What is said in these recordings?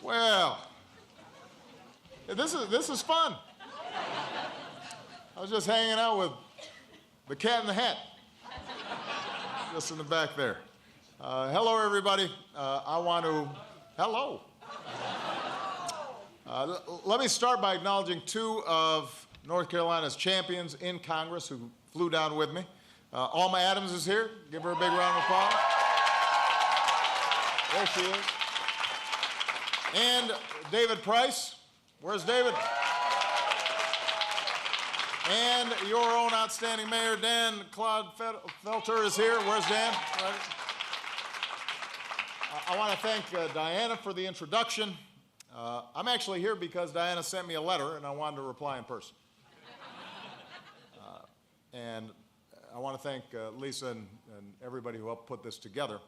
Well, this is fun. I was just hanging out with the cat in the hat, just in the back there. Hello, everybody. Hello. Let me start by acknowledging two of North Carolina's champions in Congress who flew down with me. Alma Adams is here. Give her a big round of applause. There she is. And David Price. Where's David? And your own outstanding mayor, Dan Claude Felter, is here. Where's Dan? Right. I want to thank Diana for the introduction. I'm actually here because Diana sent me a letter, and I wanted to reply in person. And I want to thank Lisa and everybody who helped put this together.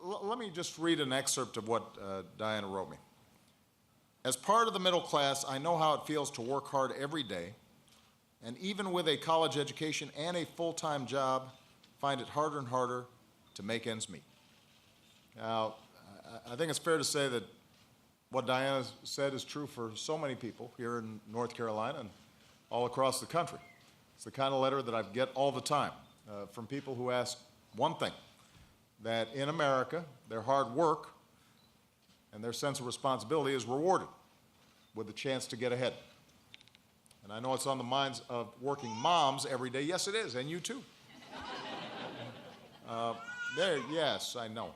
Let me just read an excerpt of what Diana wrote me. As part of the middle class, I know how it feels to work hard every day, and even with a college education and a full-time job, find it harder and harder to make ends meet. Now, I think it's fair to say that what Diana said is true for so many people here in North Carolina and all across the country. It's the kind of letter that I get all the time from people who ask one thing, that in America, their hard work and their sense of responsibility is rewarded with a chance to get ahead. And I know it's on the minds of working moms every day. Yes, it is, and you too. Yes, I know.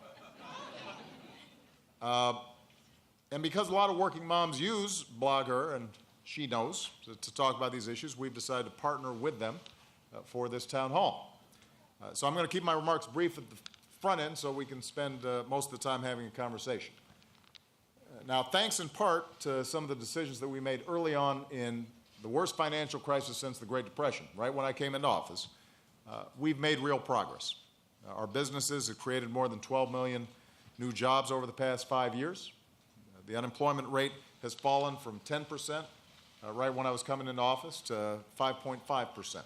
And because a lot of working moms use BlogHer, and she knows, to talk about these issues, we've decided to partner with them for this town hall. So I'm going to keep my remarks brief at the front end so we can spend most of the time having a conversation. Now, thanks in part to some of the decisions that we made early on in the worst financial crisis since the Great Depression, right when I came into office, we've made real progress. Our businesses have created more than 12 million new jobs over the past 5 years. The unemployment rate has fallen from 10% right when I was coming into office to 5.5%.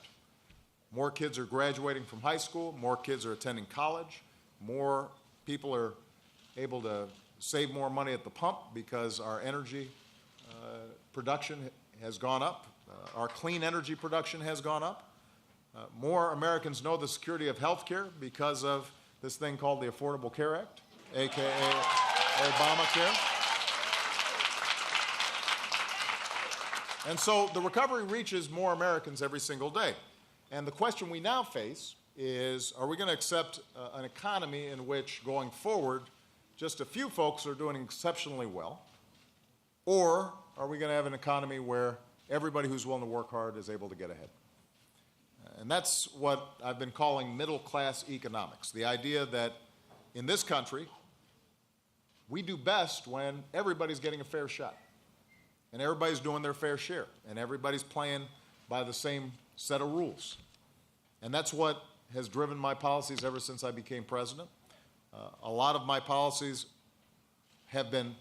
More kids are graduating from high school, more kids are attending college, more people are able to save more money at the pump because our energy production has gone up. Our clean energy production has gone up. More Americans know the security of health care because of this thing called the Affordable Care Act, AKA Obamacare. And so the recovery reaches more Americans every single day. And the question we now face is, are we going to accept an economy in which, going forward, just a few folks are doing exceptionally well? Or are we going to have an economy where everybody who's willing to work hard is able to get ahead? And that's what I've been calling middle-class economics, the idea that in this country, we do best when everybody's getting a fair shot, and everybody's doing their fair share, and everybody's playing by the same set of rules. And that's what has driven my policies ever since I became president. A lot of my policies have been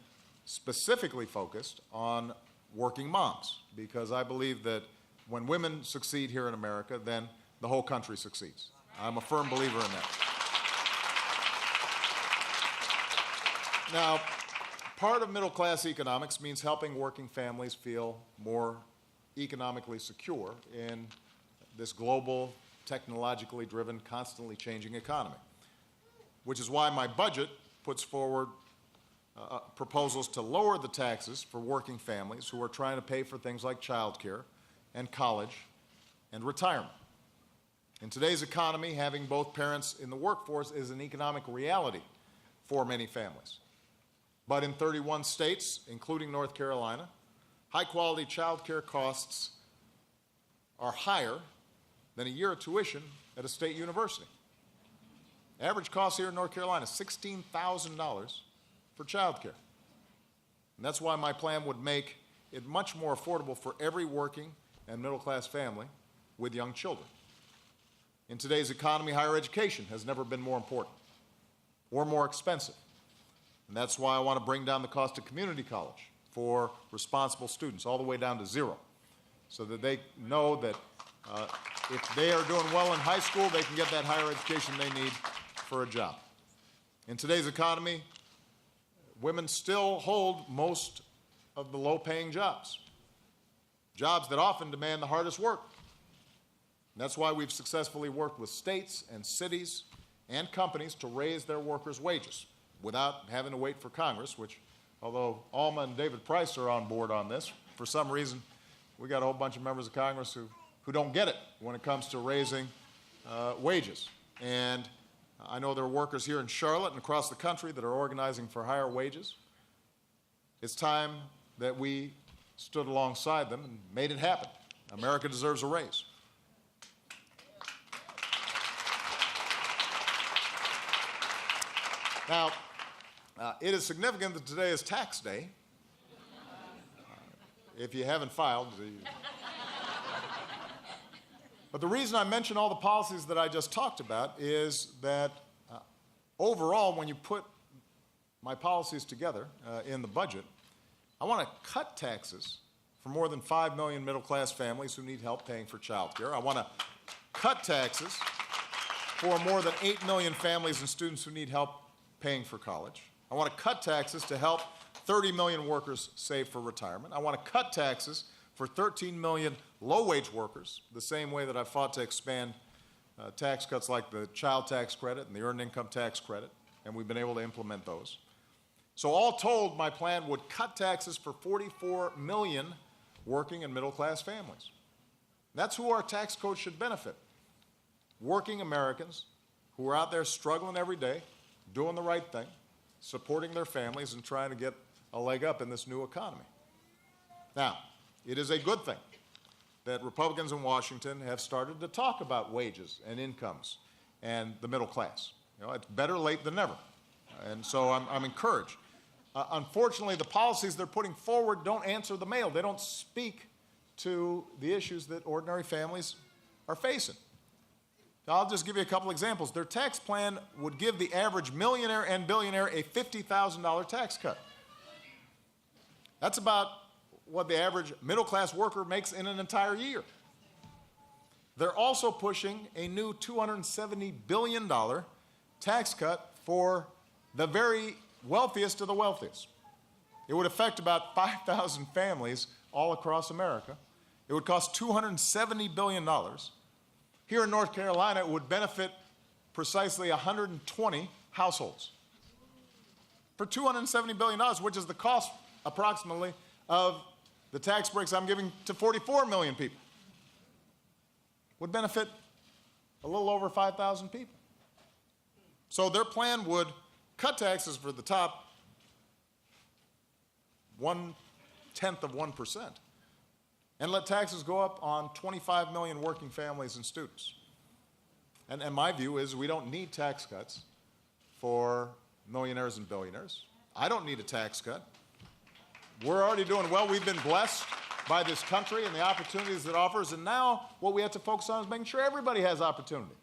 specifically focused on working moms, because I believe that when women succeed here in America, then the whole country succeeds. I'm a firm believer in that. Now, part of middle-class economics means helping working families feel more economically secure in this global, technologically driven, constantly changing economy, which is why my budget puts forward proposals to lower the taxes for working families who are trying to pay for things like childcare and college and retirement. In today's economy, having both parents in the workforce is an economic reality for many families. But in 31 states, including North Carolina, high-quality childcare costs are higher than a year of tuition at a state university. Average cost here in North Carolina is $16,000 for childcare. And that's why my plan would make it much more affordable for every working and middle-class family with young children. In today's economy, higher education has never been more important or more expensive. And that's why I want to bring down the cost of community college for responsible students all the way down to zero, so that they know that if they are doing well in high school, they can get that higher education they need for a job. In today's economy, women still hold most of the low-paying jobs, jobs that often demand the hardest work. And that's why we've successfully worked with states and cities and companies to raise their workers' wages without having to wait for Congress, which, although Alma and David Price are on board on this, for some reason, we got a whole bunch of members of Congress who don't get it when it comes to raising wages. And I know there are workers here in Charlotte and across the country that are organizing for higher wages. It's time that we stood alongside them and made it happen. America deserves a raise. Now, it is significant that today is tax day. If you haven't filed. But the reason I mention all the policies that I just talked about is that overall, when you put my policies together in the budget, I want to cut taxes for more than 5 million middle-class families who need help paying for child care. I want to cut taxes for more than 8 million families and students who need help paying for college. I want to cut taxes to help 30 million workers save for retirement. I want to cut taxes for 13 million low-wage workers, the same way that I fought to expand tax cuts like the child tax credit and the earned income tax credit, and we've been able to implement those. So all told, my plan would cut taxes for 44 million working and middle-class families. That's who our tax code should benefit. Working Americans who are out there struggling every day, doing the right thing, supporting their families, and trying to get a leg up in this new economy. Now, it is a good thing that Republicans in Washington have started to talk about wages and incomes and the middle class. You know, it's better late than never. And so I'm encouraged. Unfortunately, the policies they're putting forward don't answer the mail. They don't speak to the issues that ordinary families are facing. I'll just give you a couple examples. Their tax plan would give the average millionaire and billionaire a $50,000 tax cut. That's about what the average middle-class worker makes in an entire year. They're also pushing a new $270 billion tax cut for the very wealthiest of the wealthiest. It would affect about 5,000 families all across America. It would cost $270 billion. Here in North Carolina, it would benefit precisely 120 households for $270 billion, which is the cost approximately of the tax breaks I'm giving to 44 million people. Would benefit a little over 5,000 people. So their plan would cut taxes for the top 1/10 of 1%. And let taxes go up on 25 million working families and students. And my view is we don't need tax cuts for millionaires and billionaires. I don't need a tax cut. We're already doing well. We've been blessed by this country and the opportunities it offers, and now what we have to focus on is making sure everybody has opportunity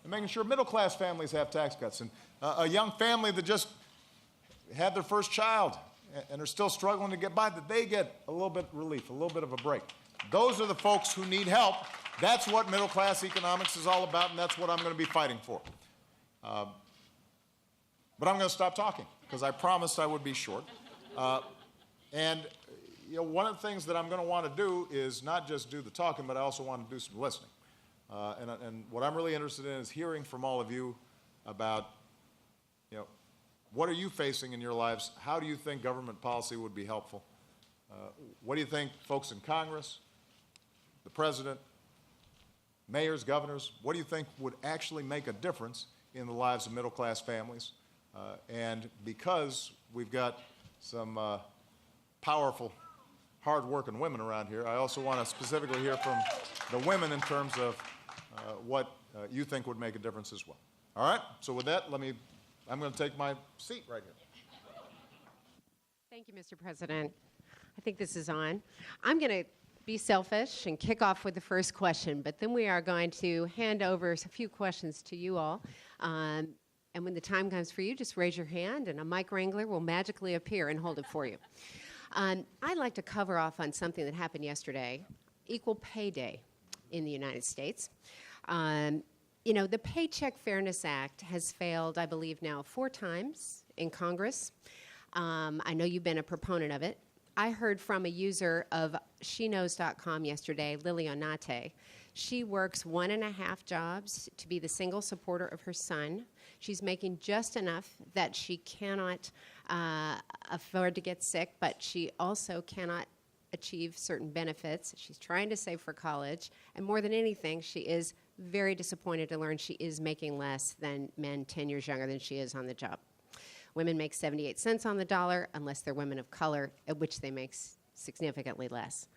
and making sure middle-class families have tax cuts. And a young family that just had their first child and are still struggling to get by, that they get a little bit of relief, a little bit of a break. Those are the folks who need help. That's what middle-class economics is all about, and that's what I'm going to be fighting for. But I'm going to stop talking, because I promised I would be short. And you know, one of the things that I'm going to want to do is not just do the talking, but I also want to do some listening. And what I'm really interested in is hearing from all of you about, you know, what are you facing in your lives? How do you think government policy would be helpful? What do you think folks in Congress, the president, mayors, governors, what do you think would actually make a difference in the lives of middle-class families? And because we've got some powerful, hard-working women around here, I also want to specifically hear from the women in terms of what you think would make a difference as well. All right? So with that, I'm going to take my seat right here. Thank you, Mr. President. I think this is on. I'm going to be selfish and kick off with the first question, but then we are going to hand over a few questions to you all. And when the time comes for you, just raise your hand, and a mic wrangler will magically appear and hold it for you. I'd like to cover off on something that happened yesterday, Equal Pay Day in the United States. You know, the Paycheck Fairness Act has failed, I believe now, 4 times in Congress. I know you've been a proponent of it. I heard from a user of sheknows.com yesterday, Lilionate. She works 1.5 jobs to be the single supporter of her son. She's making just enough that she cannot afford to get sick, but she also cannot achieve certain benefits. She's trying to save for college, and more than anything, she is very disappointed to learn she is making less than men 10 years younger than she is on the job. Women make 78 cents on the dollar unless they're women of color, at which they make significantly less.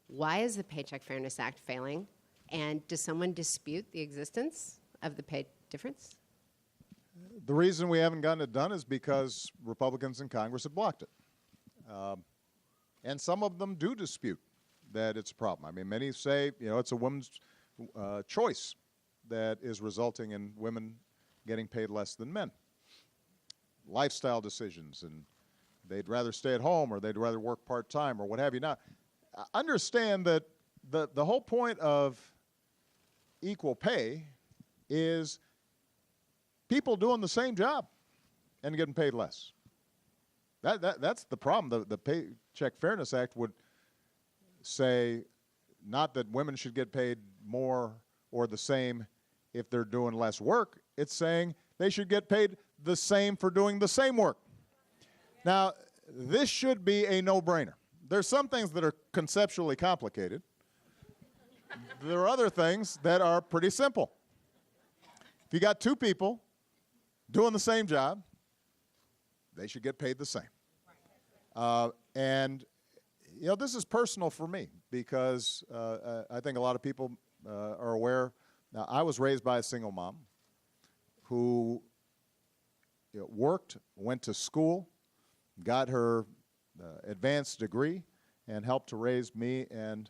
Why is the Paycheck Fairness Act failing? And does someone dispute the existence of the pay difference? The reason we haven't gotten it done is because Republicans in Congress have blocked it. And some of them do dispute that it's a problem. I mean, many say, it's a woman's choice that is resulting in women getting paid less than men. Lifestyle decisions, and they'd rather stay at home or they'd rather work part-time or what have you. Now, understand that the whole point of equal pay is people doing the same job and getting paid less. That's the problem. The Paycheck Fairness Act would say not that women should get paid more or the same if they're doing less work. It's saying they should get paid the same for doing the same work. Now, this should be a no-brainer. There's some things that are conceptually complicated. There are other things that are pretty simple. If you got two people doing the same job, they should get paid the same. And this is personal for me because I think a lot of people are aware. Now, I was raised by a single mom who worked, went to school, got her advanced degree, and helped to raise me and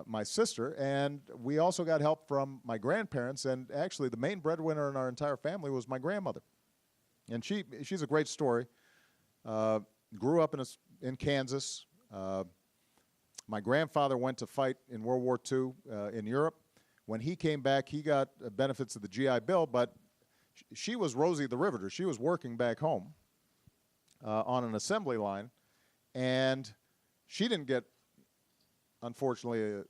my sister. And we also got help from my grandparents, and actually the main breadwinner in our entire family was my grandmother. And she's a great story. Grew up in Kansas. My grandfather went to fight in World War II in Europe. When he came back, he got benefits of the GI Bill, but she was Rosie the Riveter. She was working back home on an assembly line, and she didn't get, unfortunately,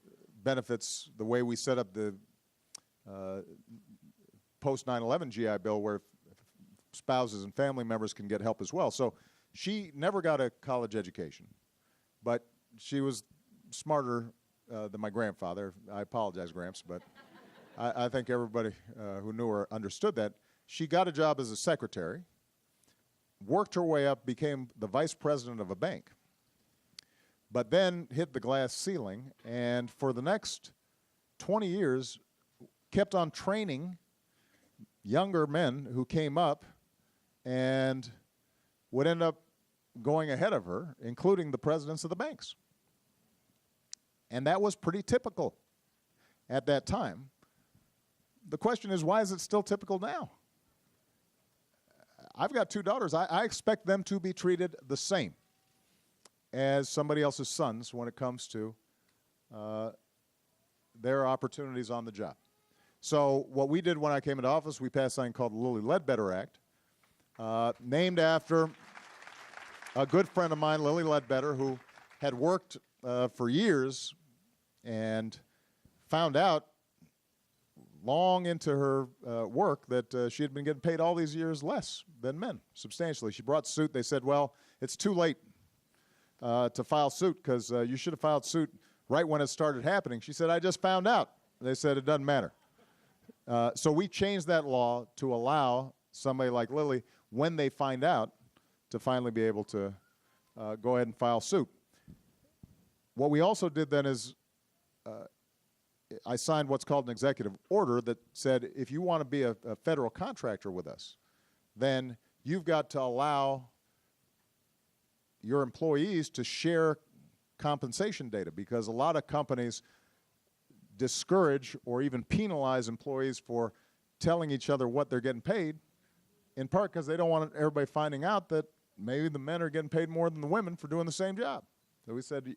benefits the way we set up the post 9/11 GI Bill, where spouses and family members can get help as well. So she never got a college education, but she was smarter than my grandfather. I apologize, Gramps, but I think everybody who knew her understood that. She got a job as a secretary, worked her way up, became the vice president of a bank, but then hit the glass ceiling, and for the next 20 years kept on training younger men who came up and would end up going ahead of her, including the presidents of the banks. And that was pretty typical at that time. The question is, why is it still typical now? I've got two daughters. I expect them to be treated the same as somebody else's sons when it comes to their opportunities on the job. So what we did when I came into office, we passed something called the Lilly Ledbetter Act, named after a good friend of mine, Lilly Ledbetter, who had worked for years and found out long into her work that she had been getting paid all these years less than men, substantially. She brought suit. They said, well, it's too late to file suit because you should have filed suit right when it started happening. She said, I just found out. They said, it doesn't matter. So we changed that law to allow somebody like Lilly, when they find out, to finally be able to go ahead and file suit. What we also did then is I signed what's called an executive order that said if you want to be a federal contractor with us, then you've got to allow your employees to share compensation data, because a lot of companies discourage or even penalize employees for telling each other what they're getting paid, in part because they don't want everybody finding out that maybe the men are getting paid more than the women for doing the same job. So we said,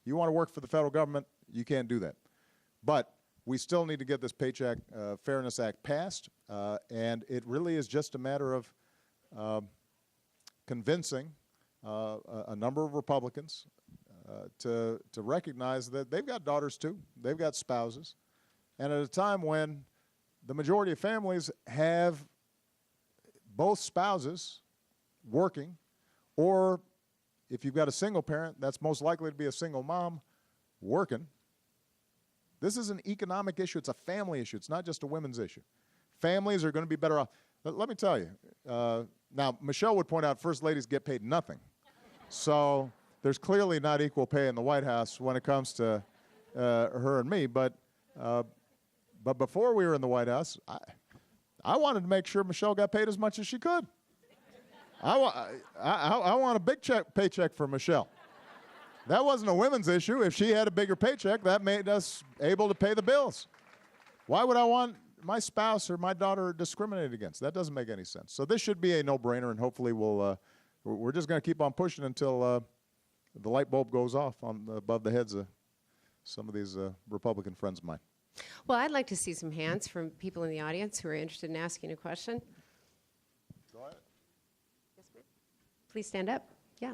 you want to work for the federal government, you can't do that. But we still need to get this Paycheck Fairness Act passed, and it really is just a matter of convincing a number of Republicans to recognize that they've got daughters too, they've got spouses, and at a time when the majority of families have both spouses working, or if you've got a single parent, that's most likely to be a single mom working. This is an economic issue. It's a family issue. It's not just a women's issue. Families are going to be better off. Let me tell you. Now, Michelle would point out first ladies get paid nothing. So there's clearly not equal pay in the White House when it comes to her and me. But before we were in the White House, I wanted to make sure Michelle got paid as much as she could. I want a big paycheck for Michelle. That wasn't a women's issue. If she had a bigger paycheck, that made us able to pay the bills. Why would I want my spouse or my daughter discriminated against? That doesn't make any sense. So this should be a no-brainer, and hopefully we're just going to keep on pushing until the light bulb goes off above the heads of some of these Republican friends of mine. Well, I'd like to see some hands from people in the audience who are interested in asking a question. Go ahead. Yes, ma'am. Please stand up. Yeah.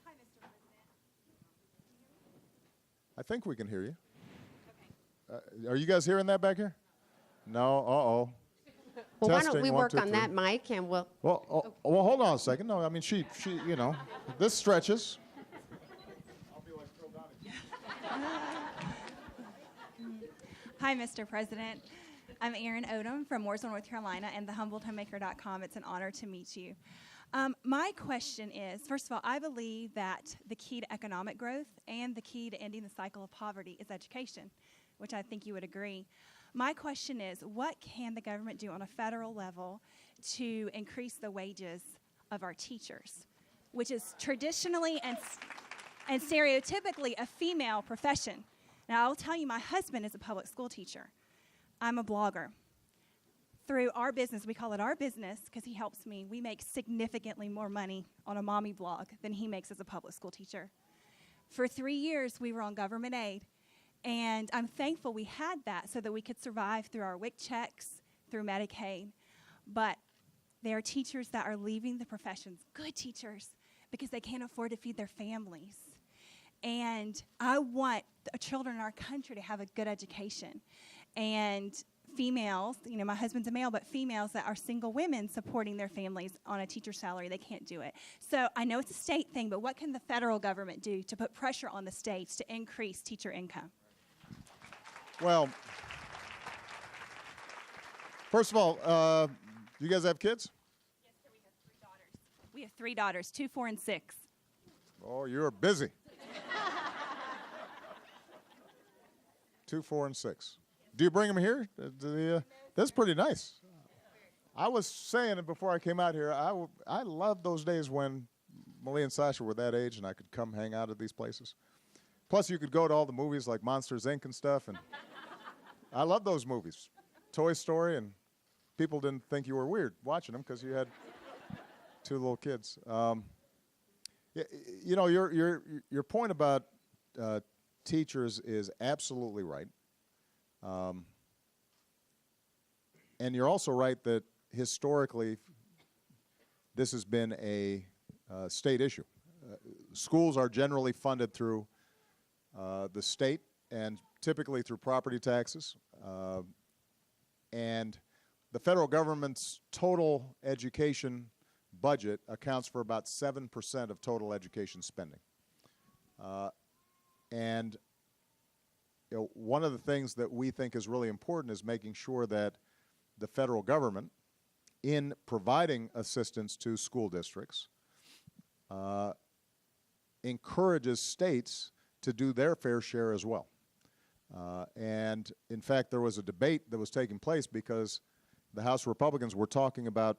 Hi, Mr. President. I think we can hear you. Okay. Are you guys hearing that back here? No? Uh-oh. Well, why Testing, don't we 1, work 2, on 3. that mic, and we'll... Well, well, hold on a second. No, I mean, she, you know, this stretches. Hi, Mr. President. I'm Erin Odom from Mooresville, North Carolina, and thehumbledhomemaker.com. It's an honor to meet you. My question is, first of all, I believe that the key to economic growth and the key to ending the cycle of poverty is education, which I think you would agree. My question is, what can the government do on a federal level to increase the wages of our teachers, which is traditionally and stereotypically a female profession? Now, I'll tell you, my husband is a public school teacher. I'm a blogger. Through our business, we call it our business because he helps me, we make significantly more money on a mommy blog than he makes as a public school teacher. For 3 years, we were on government aid, and I'm thankful we had that so that we could survive through our WIC checks, through Medicaid. But there are teachers that are leaving the professions, good teachers, because they can't afford to feed their families. And I want the children in our country to have a good education. And females, you know, my husband's a male, but females that are single women supporting their families on a teacher salary, they can't do it. So I know it's a state thing, but what can the federal government do to put pressure on the states to increase teacher income? Well, first of all, do you guys have kids? Yes, sir, we have 3 daughters. We have 3 daughters, 2, 4, and 6. Oh, you're busy. 2, 4, and 6. Do you bring them here? That's pretty nice. I was saying it before I came out here, I loved those days when Malia and Sasha were that age and I could come hang out at these places. Plus, you could go to all the movies like Monsters, Inc. and stuff, and I love those movies. Toy Story, and people didn't think you were weird watching them because you had 2 little kids. You know, your point about teachers is absolutely right. And you're also right that historically this has been a state issue. Schools are generally funded through the state and typically through property taxes. And the federal government's total education budget accounts for about 7% of total education spending. And you know, one of the things that we think is really important is making sure that the federal government, in providing assistance to school districts, encourages states to do their fair share as well. And in fact, there was a debate that was taking place because the House Republicans were talking about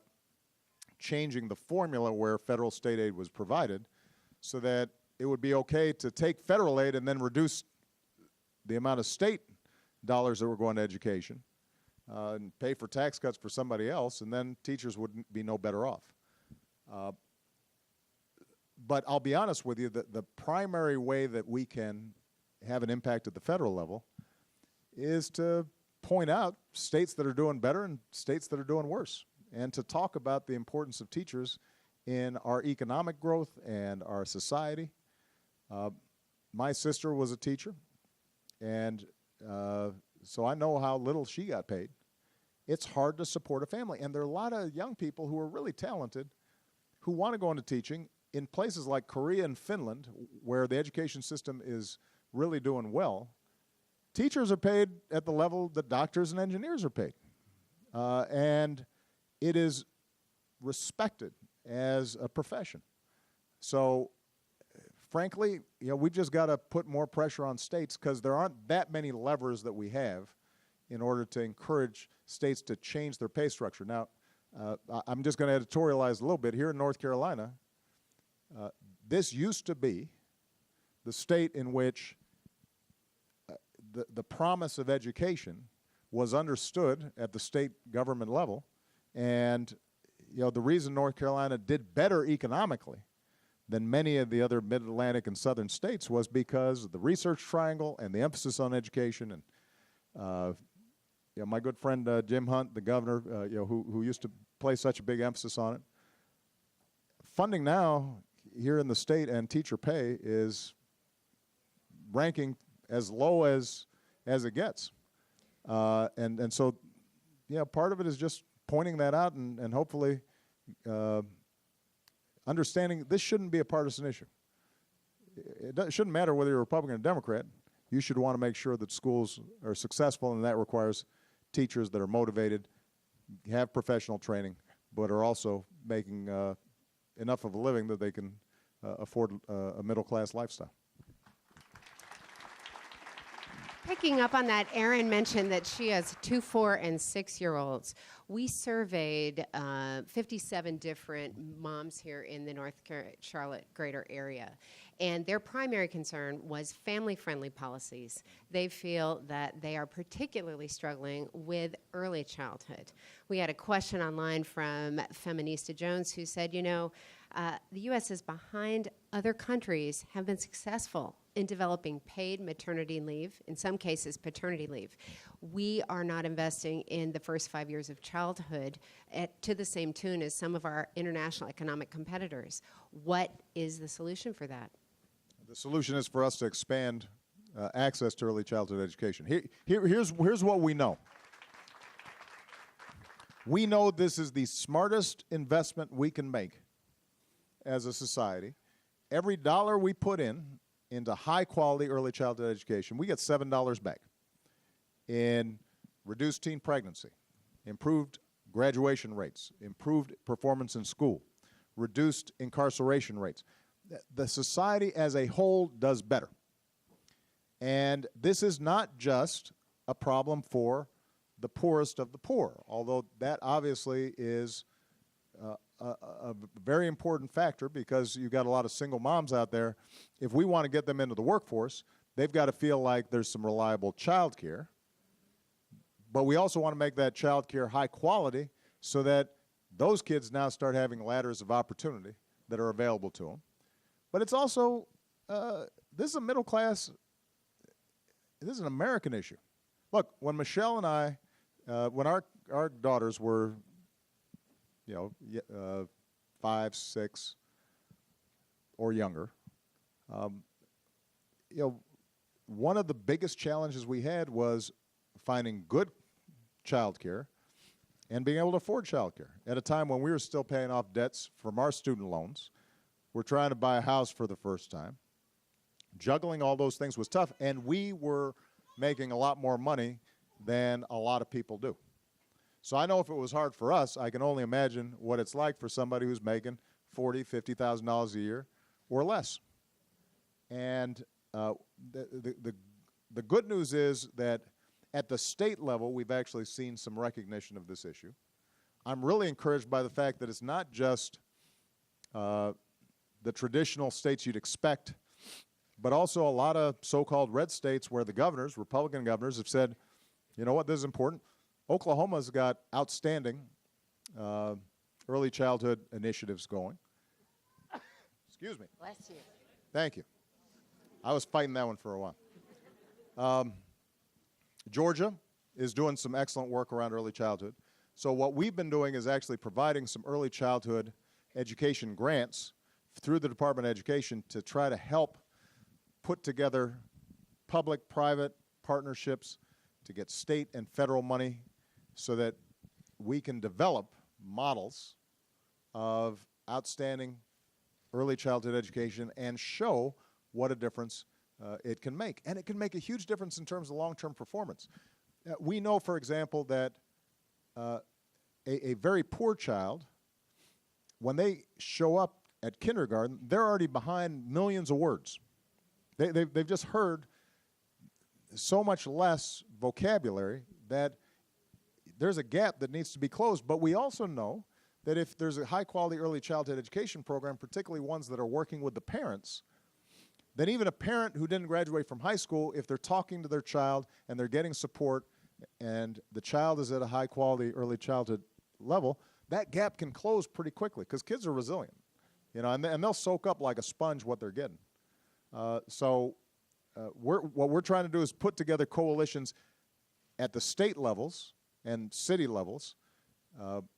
changing the formula where federal state aid was provided so that it would be okay to take federal aid and then reduce the amount of state dollars that were going to education and pay for tax cuts for somebody else, and then teachers would be no better off. But I'll be honest with you, the primary way that we can have an impact at the federal level is to point out states that are doing better and states that are doing worse. and to talk about the importance of teachers in our economic growth and our society. My sister was a teacher, and so I know how little she got paid. It's hard to support a family, and there are a lot of young people who are really talented who want to go into teaching in places like Korea and Finland, where the education system is really doing well. Teachers are paid at the level that doctors and engineers are paid, and it is respected as a profession. So, frankly, we've just got to put more pressure on states, because there aren't that many levers that we have in order to encourage states to change their pay structure. Now, I'm just going to editorialize a little bit. Here in North Carolina, this used to be the state in which the promise of education was understood at the state government level, and the reason North Carolina did better economically than many of the other mid-Atlantic and southern states was because of the research triangle and the emphasis on education. And my good friend Jim Hunt, the governor, who used to place such a big emphasis on it. Funding now here in the state and teacher pay is ranking as low as it gets, and so part of it is just pointing that out and hopefully understanding this shouldn't be a partisan issue. It shouldn't matter whether you're a Republican or Democrat. You should want to make sure that schools are successful, and that requires teachers that are motivated, have professional training, but are also making enough of a living that they can afford a middle-class lifestyle. Picking up on that, Erin mentioned that she has 2, 4, and 6-year-olds. We surveyed 57 different moms here in the Charlotte greater area, and their primary concern was family-friendly policies. They feel that they are particularly struggling with early childhood. We had a question online from Feminista Jones who said, the U.S. is behind other countries have been successful in developing paid maternity leave, in some cases paternity leave. We are not investing in the first 5 years of childhood to the same tune as some of our international economic competitors. What is the solution for that? The solution is for us to expand access to early childhood education. Here's what we know. We know this is the smartest investment we can make as a society. Every dollar we put into high-quality early childhood education, we get $7 back in reduced teen pregnancy, improved graduation rates, improved performance in school, reduced incarceration rates. The society as a whole does better. And this is not just a problem for the poorest of the poor, although that obviously is a very important factor, because you've got a lot of single moms out there. If we want to get them into the workforce, they've got to feel like there's some reliable child care. But we also want to make that child care high quality so that those kids now start having ladders of opportunity that are available to them. But it's also, this is a middle class, this is an American issue. Look, when Michelle and I, when our daughters were 5, 6, or younger, one of the biggest challenges we had was finding good child care and being able to afford child care at a time when we were still paying off debts from our student loans. We're trying to buy a house for the first time. Juggling all those things was tough, and we were making a lot more money than a lot of people do. So I know if it was hard for us, I can only imagine what it's like for somebody who's making $40,000, $50,000 a year or less. And the good news is that at the state level, we've actually seen some recognition of this issue. I'm really encouraged by the fact that it's not just the traditional states you'd expect, but also a lot of so-called red states where the governors, Republican governors, have said, you know what, this is important. Oklahoma's got outstanding early childhood initiatives going. Excuse me. Bless you. Thank you. I was fighting that one for a while. Georgia is doing some excellent work around early childhood. So what we've been doing is actually providing some early childhood education grants through the Department of Education to try to help put together public-private partnerships to get state and federal money so that we can develop models of outstanding early childhood education and show what a difference it can make. And it can make a huge difference in terms of long-term performance. We know, for example, that a very poor child, when they show up at kindergarten, they're already behind millions of words. They've just heard so much less vocabulary that there's a gap that needs to be closed. But we also know that if there's a high-quality early childhood education program, particularly ones that are working with the parents, then even a parent who didn't graduate from high school, if they're talking to their child and they're getting support and the child is at a high-quality early childhood level, that gap can close pretty quickly because kids are resilient, you know, and they'll soak up like a sponge what they're getting. What we're trying to do is put together coalitions at the state levels and city levels,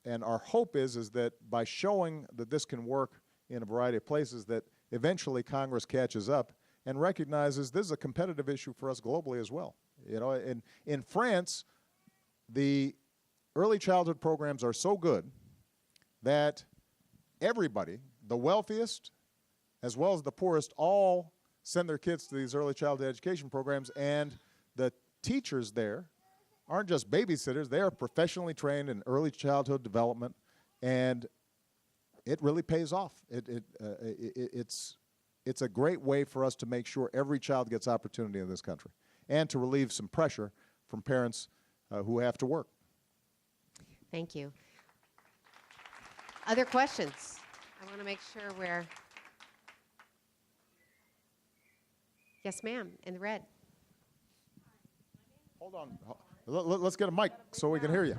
and our hope is that by showing that this can work in a variety of places, that eventually Congress catches up and recognizes this is a competitive issue for us globally as well. You know, in France, the early childhood programs are so good that everybody, the wealthiest as well as the poorest, all send their kids to these early childhood education programs, and the teachers there aren't just babysitters, they are professionally trained in early childhood development, and it really pays off. It's a great way for us to make sure every child gets opportunity in this country and to relieve some pressure from parents who have to work. Thank you. Other questions? I want to make sure we're... Yes, ma'am, in the red. Hold on. Let's get a mic so we can hear you.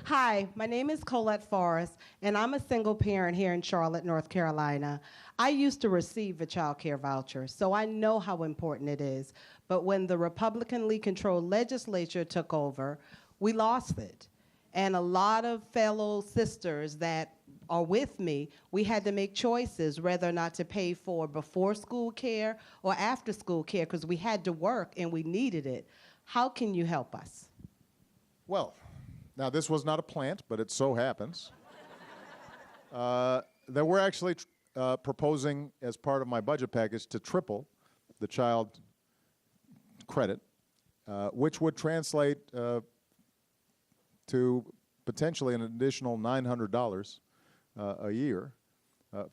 Hi, my name is Colette Forrest, and I'm a single parent here in Charlotte, North Carolina. I used to receive a child care voucher, so I know how important it is. But when the Republicanly controlled legislature took over, we lost it. And a lot of fellow sisters that are with me, we had to make choices whether or not to pay for before school care or after school care because we had to work and we needed it. How can you help us? Well, now this was not a plant, but it so happens that we're actually proposing as part of my budget package to triple the child credit, which would translate to potentially an additional $900 a year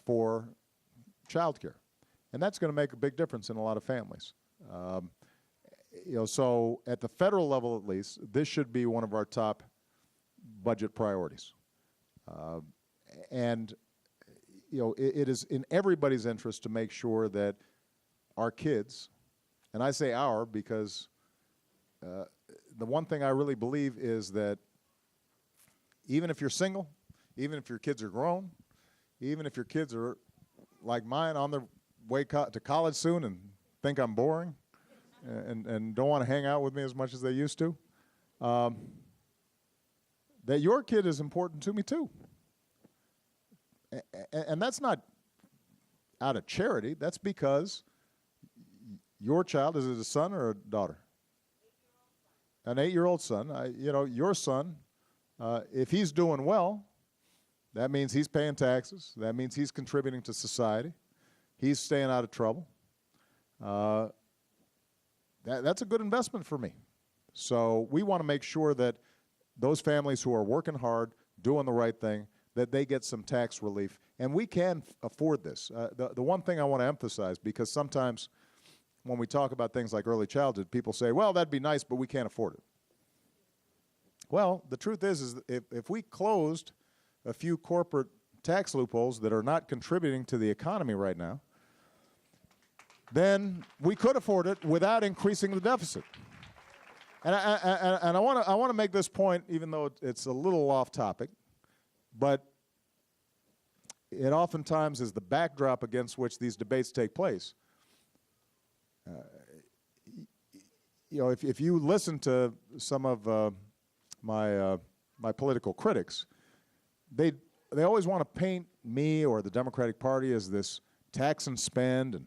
for child care. And that's going to make a big difference in a lot of families. You know, so at the federal level at least, this should be one of our top budget priorities. And you know, it is in everybody's interest to make sure that our kids, and I say our because the one thing I really believe is that even if you're single, even if your kids are grown, even if your kids are like mine on their way to college soon and think I'm boring and don't want to hang out with me as much as they used to, that your kid is important to me too. And that's not out of charity. That's because your child, is it a son or a daughter? An 8-year-old son. You know, your son, if he's doing well, that means he's paying taxes. That means he's contributing to society. He's staying out of trouble. That's a good investment for me. So we want to make sure that those families who are working hard, doing the right thing, that they get some tax relief. And we can afford this. The one thing I want to emphasize, because sometimes when we talk about things like early childhood, people say, well, that'd be nice, but we can't afford it. Well, the truth is if we closed a few corporate tax loopholes that are not contributing to the economy right now, then we could afford it without increasing the deficit. And I want to make this point, even though it's a little off topic, but it oftentimes is the backdrop against which these debates take place. You know, if you listen to some of my my political critics, they always want to paint me or the Democratic Party as this tax and spend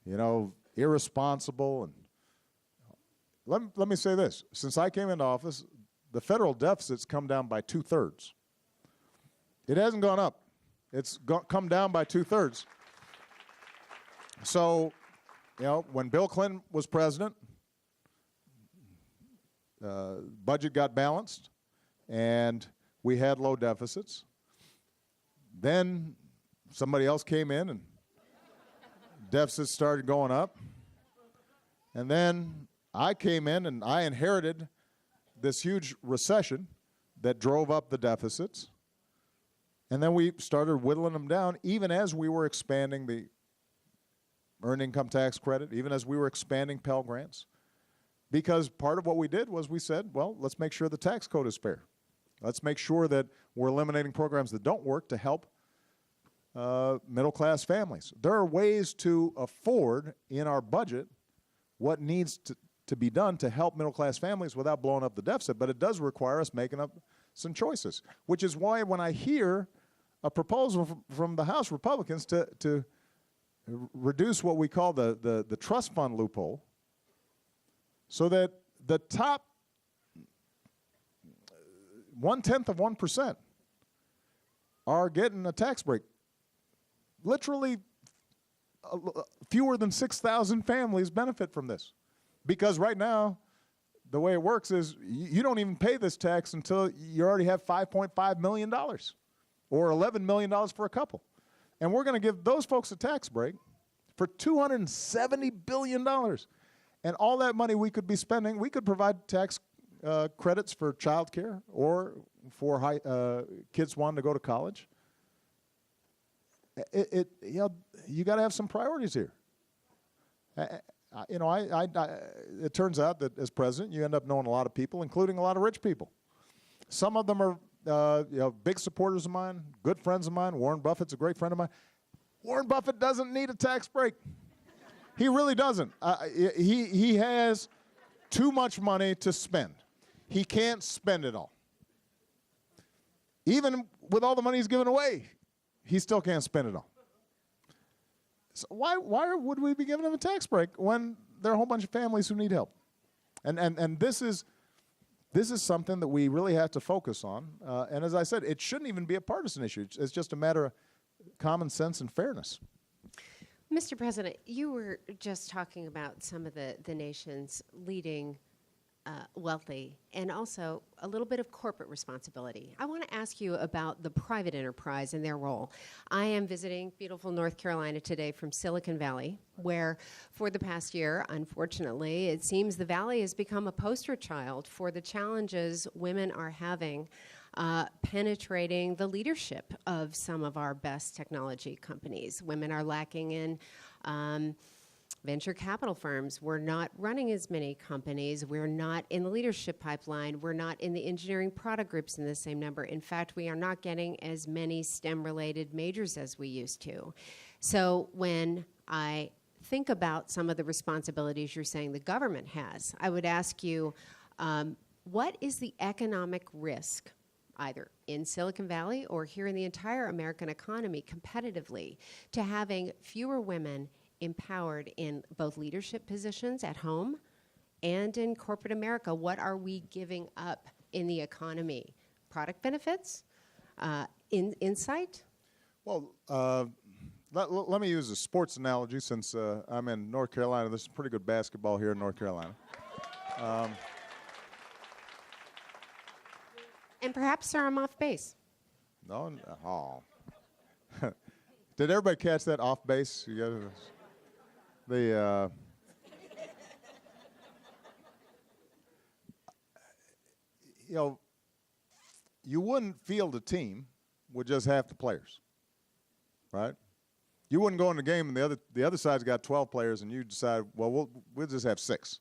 and, irresponsible. And let me say this. Since I came into office, the federal deficit's come down by 2/3. It hasn't gone up. It's come down by 2/3. So, when Bill Clinton was president, budget got balanced, and we had low deficits. Then somebody else came in, and deficits started going up. And then I came in, and I inherited this huge recession that drove up the deficits. And then we started whittling them down, even as we were expanding the earned income tax credit, even as we were expanding Pell Grants. Because part of what we did was we said, well, let's make sure the tax code is fair. Let's make sure that we're eliminating programs that don't work to help middle-class families. There are ways to afford in our budget what needs to be done to help middle-class families without blowing up the deficit, but it does require us making up some choices, which is why when I hear a proposal from the House Republicans to reduce what we call the trust fund loophole so that the top 0.1% are getting a tax break. Literally fewer than 6,000 families benefit from this. Because right now, the way it works is you don't even pay this tax until you already have $5.5 million or $11 million for a couple. And we're going to give those folks a tax break for $270 billion. And all that money we could be spending, we could provide tax credits for child care or for kids wanting to go to college. You got to have some priorities here. It turns out that as president, you end up knowing a lot of people, including a lot of rich people. Some of them are big supporters of mine, good friends of mine. Warren Buffett's a great friend of mine. Warren Buffett doesn't need a tax break. He really doesn't. He has too much money to spend. He can't spend it all. Even with all the money he's given away, he still can't spend it all. So why would we be giving him a tax break when there are a whole bunch of families who need help? And this is something that we really have to focus on. And as I said, it shouldn't even be a partisan issue. It's just a matter of common sense and fairness. Mr. President, you were just talking about some of the nation's leading wealthy and also a little bit of corporate responsibility. I want to ask you about the private enterprise and their role. I am visiting beautiful North Carolina today from Silicon Valley, where for the past year, unfortunately, it seems the Valley has become a poster child for the challenges women are having penetrating the leadership of some of our best technology companies. Women are lacking in venture capital firms. We're not running as many companies. We're not in the leadership pipeline. We're not in the engineering product groups in the same number. In fact, we are not getting as many STEM-related majors as we used to. So when I think about some of the responsibilities you're saying the government has, I would ask you, what is the economic risk, either in Silicon Valley or here in the entire American economy competitively, to having fewer women empowered in both leadership positions at home and in corporate America? What are we giving up in the economy? Product benefits? Insight? Well, let me use a sports analogy since I'm in North Carolina. There's some pretty good basketball here in North Carolina. And perhaps, sir, I'm off base. No, oh. Did everybody catch that off base? You wouldn't field a team with just half the players, right? You wouldn't go in the game and the other side's got 12 players and you decide, well, we'll just have 6.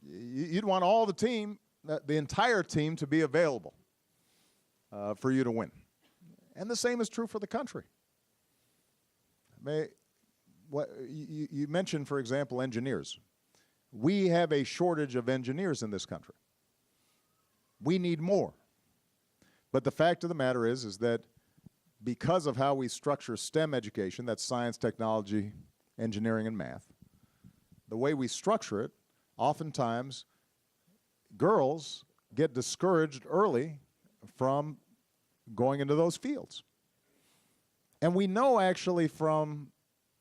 You'd want all the team, the entire team, to be available for you to win. And the same is true for the country. You mentioned, for example, engineers. We have a shortage of engineers in this country. We need more. But the fact of the matter is that because of how we structure STEM education, that's science, technology, engineering, and math, the way we structure it, oftentimes girls get discouraged early from going into those fields. And we know actually from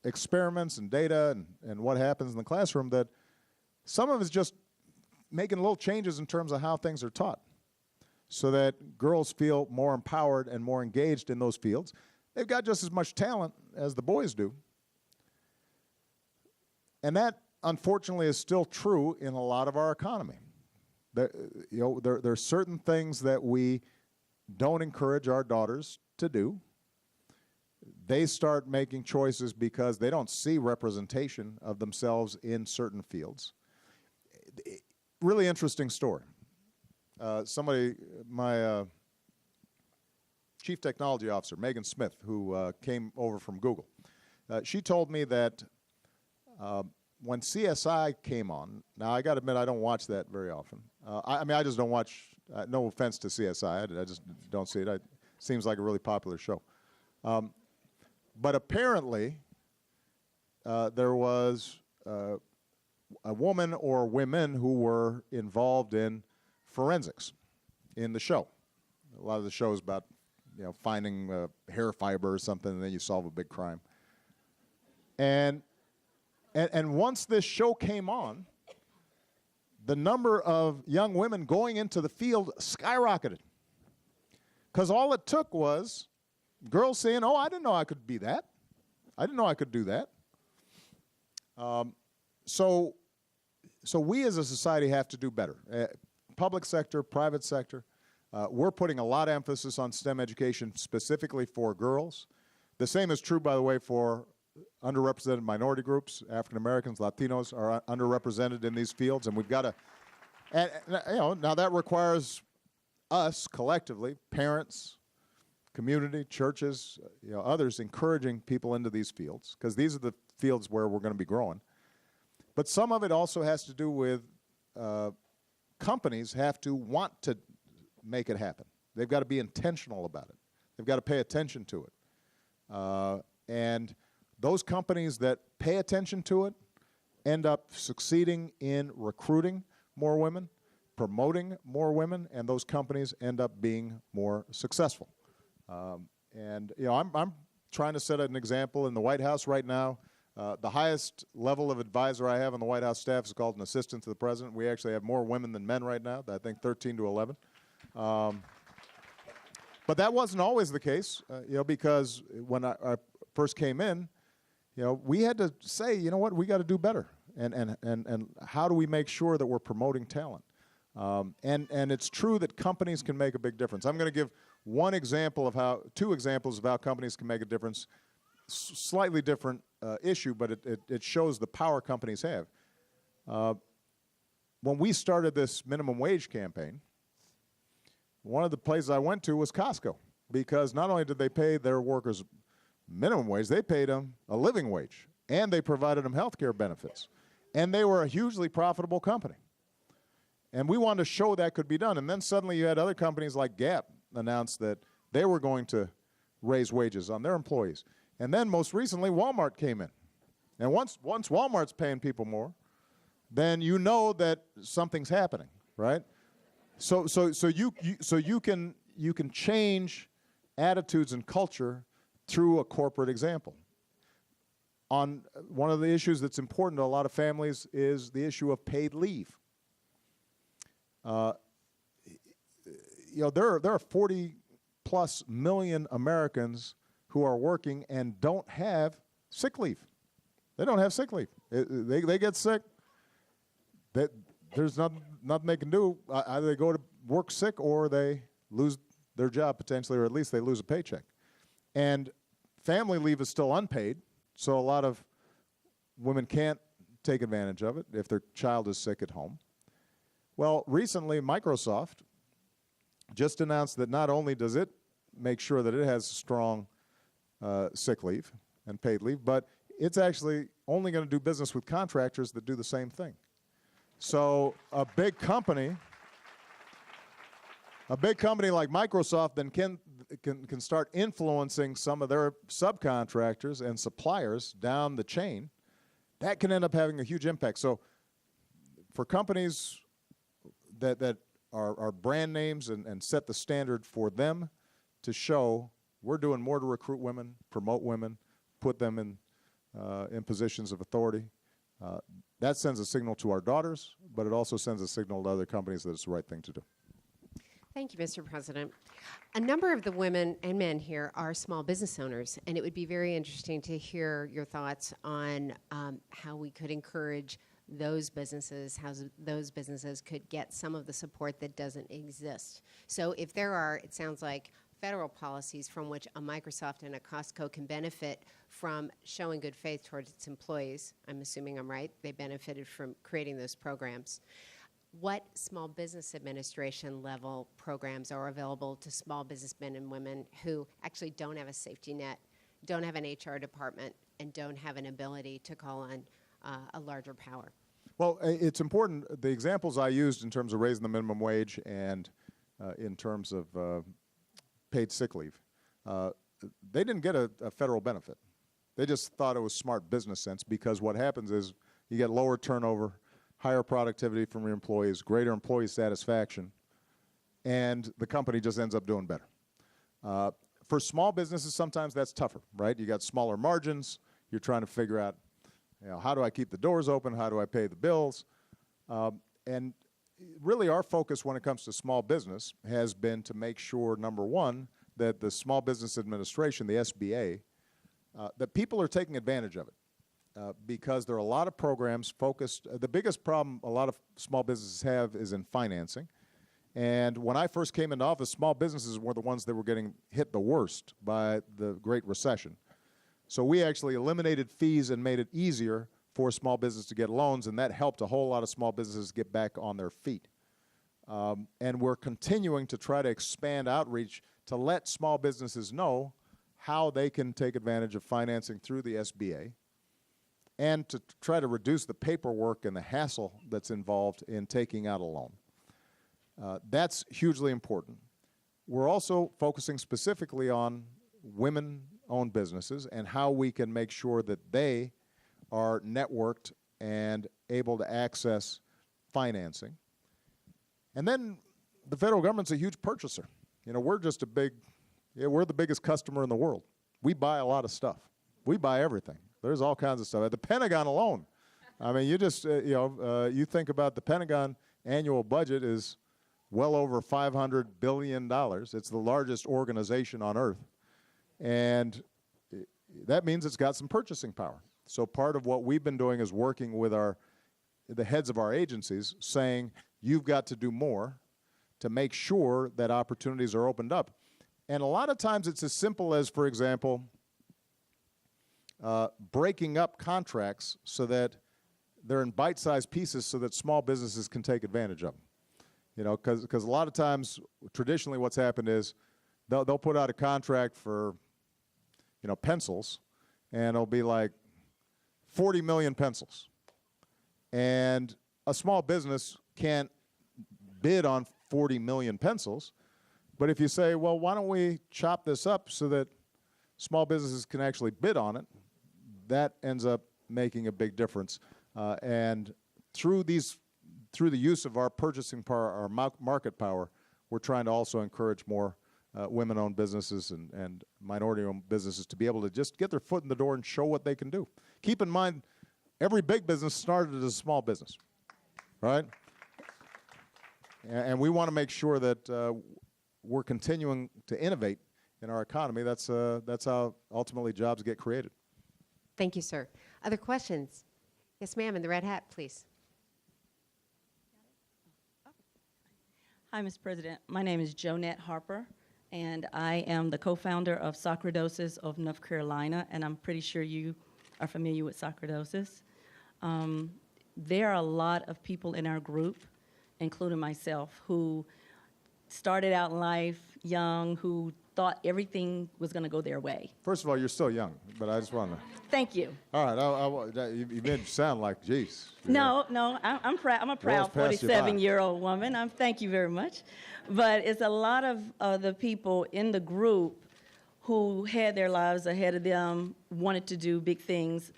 experiments and data and what happens in the classroom that some of it's just making little changes in terms of how things are taught so that girls feel more empowered and more engaged in those fields. They've got just as much talent as the boys do. And that, unfortunately, is still true in a lot of our economy. There are certain things that we don't encourage our daughters to do. They start making choices because they don't see representation of themselves in certain fields. Really interesting story. My chief technology officer, Megan Smith, who came over from Google, she told me that when CSI came on, now I got to admit I don't watch that very often. I mean, I just don't watch, no offense to CSI, I just don't see it. It seems like a really popular show. But apparently, there was a woman or women who were involved in forensics in the show. A lot of the show is about, finding hair fiber or something, and then you solve a big crime. And once this show came on, the number of young women going into the field skyrocketed. Because all it took was girls saying, oh, I didn't know I could be that. I didn't know I could do that. So we as a society have to do better. Public sector, private sector, we're putting a lot of emphasis on STEM education specifically for girls. The same is true, by the way, for underrepresented minority groups. African Americans, Latinos are underrepresented in these fields, and we've got to, now that requires us collectively, parents, community, churches, others encouraging people into these fields, because these are the fields where we're going to be growing. But some of it also has to do with companies have to want to make it happen. They've got to be intentional about it. They've got to pay attention to it. And those companies that pay attention to it end up succeeding in recruiting more women, promoting more women, and those companies end up being more successful. I'm trying to set an example in the White House right now. The highest level of advisor I have on the White House staff is called an assistant to the president. We actually have more women than men right now, I think 13 to 11. But that wasn't always the case, because when I first came in, we had to say, we got to do better. And how do we make sure that we're promoting talent? And it's true that companies can make a big difference. I'm going to give two examples of how companies can make a difference. Slightly different issue, but it shows the power companies have. When we started this minimum wage campaign, one of the places I went to was Costco, because not only did they pay their workers minimum wage, they paid them a living wage, and they provided them health care benefits. And they were a hugely profitable company. And we wanted to show that could be done. And then suddenly you had other companies like Gap announce that they were going to raise wages on their employees. And then most recently, Walmart came in. And once Walmart's paying people more, then you know that something's happening, right? So you can change attitudes and culture through a corporate example. On one of the issues that's important to a lot of families is the issue of paid leave. There are 40+ million Americans who are working and don't have sick leave. They don't have sick leave. They get sick. There's nothing they can do. Either they go to work sick or they lose their job potentially, or at least they lose a paycheck. And family leave is still unpaid, so a lot of women can't take advantage of it if their child is sick at home. Well, recently Microsoft just announced that not only does it make sure that it has strong sick leave and paid leave, but it's actually only going to do business with contractors that do the same thing. So a big company A big company like Microsoft then can start influencing some of their subcontractors and suppliers down the chain. That can end up having a huge impact. So for companies that are brand names and set the standard for them to show we're doing more to recruit women, promote women, put them in positions of authority, that sends a signal to our daughters, but it also sends a signal to other companies that it's the right thing to do. Thank you, Mr. President. A number of the women and men here are small business owners, and it would be very interesting to hear your thoughts on how we could encourage those businesses, how those businesses could get some of the support that doesn't exist. So if there are, it sounds like, federal policies from which a Microsoft and a Costco can benefit from showing good faith towards its employees, I'm assuming I'm right, they benefited from creating those programs. What Small Business Administration level programs are available to small businessmen and women who actually don't have a safety net, don't have an HR department, and don't have an ability to call on a larger power? Well, it's important. The examples I used in terms of raising the minimum wage and in terms of paid sick leave, they didn't get a federal benefit. They just thought it was smart business sense, because what happens is you get lower turnover, higher productivity from your employees, greater employee satisfaction, and the company just ends up doing better. For small businesses, sometimes that's tougher, right? You got smaller margins. You're trying to figure out, how do I keep the doors open? How do I pay the bills? And really our focus when it comes to small business has been to make sure, number one, that the Small Business Administration, the SBA, that people are taking advantage of it. Because there are a lot of programs focused. The biggest problem a lot of small businesses have is in financing. And when I first came into office, small businesses were the ones that were getting hit the worst by the Great Recession. So we actually eliminated fees and made it easier for small business to get loans, and that helped a whole lot of small businesses get back on their feet. And we're continuing to try to expand outreach to let small businesses know how they can take advantage of financing through the SBA, and to try to reduce the paperwork and the hassle that's involved in taking out a loan. That's hugely important. We're also focusing specifically on women-owned businesses and how we can make sure that they are networked and able to access financing. And then the federal government's a huge purchaser. We're just we're the biggest customer in the world. We buy a lot of stuff. We buy everything. There's all kinds of stuff. At the Pentagon alone, I mean, you just, you think about the Pentagon annual budget is well over $500 billion. It's the largest organization on earth. And that means it's got some purchasing power. So part of what we've been doing is working with the heads of our agencies, saying, you've got to do more to make sure that opportunities are opened up. And a lot of times it's as simple as, for example, breaking up contracts so that they're in bite-sized pieces so that small businesses can take advantage of them. Because a lot of times, traditionally what's happened is they'll put out a contract for, pencils, and it'll be like 40 million pencils. And a small business can't bid on 40 million pencils, but if you say, well, why don't we chop this up so that small businesses can actually bid on it, that ends up making a big difference. And through the use of our purchasing power, our market power, we're trying to also encourage more women-owned businesses and minority-owned businesses to be able to just get their foot in the door and show what they can do. Keep in mind, every big business started as a small business, right? And we want to make sure that we're continuing to innovate in our economy. That's how ultimately jobs get created. Thank you, sir. Other questions? Yes, ma'am, in the red hat, please. Hi, Mr. President. My name is Jonette Harper, and I am the co-founder of Sarcoidosis of North Carolina, and I'm pretty sure you are familiar with sarcoidosis. There are a lot of people in our group, including myself, who started out in life young, who thought everything was going to go their way. First of all, you're still young, but I just want to. Thank you. All right, you made it sound like, geez. No, I'm proud. I'm a proud passed you by. 47-year-old woman. Thank you very much. But it's a lot of the people in the group who had their lives ahead of them, wanted to do big things,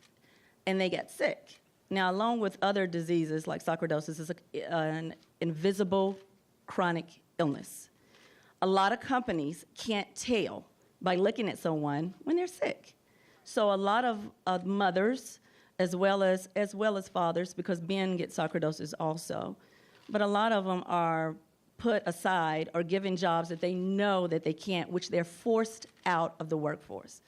and they got sick. Now, along with other diseases like sarcoidosis, is an invisible chronic illness. A lot of companies can't tell by looking at someone when they're sick. So a lot of mothers, as well as fathers, because men get sarcoidosis also, but a lot of them are put aside or given jobs that they know that they can't, which they're forced out of the workforce.